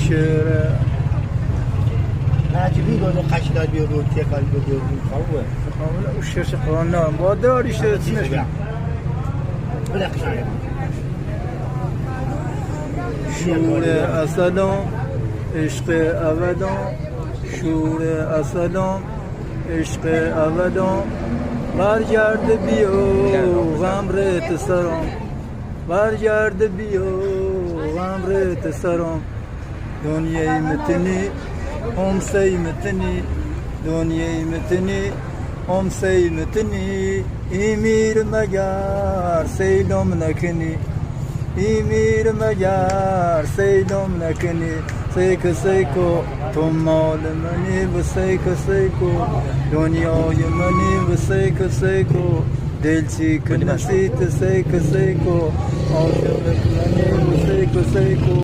شعر نجیبی گونه قشنگ بیرون تکال بیرون خوبه کاملا او شعر قرآن نه با داری شعر تیمش بله قشنگ شور اسلام عشق ابدان شور اسلام عشق ابدان برگرد بیو غمرت سرام برگرد بیو غمرت سرام دنیای متنی همسای متنی دنیای متنی همسای متنی ایمیر مگر سیلم نکنی ایمیر مگر سیلم نکنی سیک سیکو تو مال منی و سیک سیکو دنیای منی و سیک سیکو دلچی کنسیت سیک سیکو عاشق منی و سیک سیکو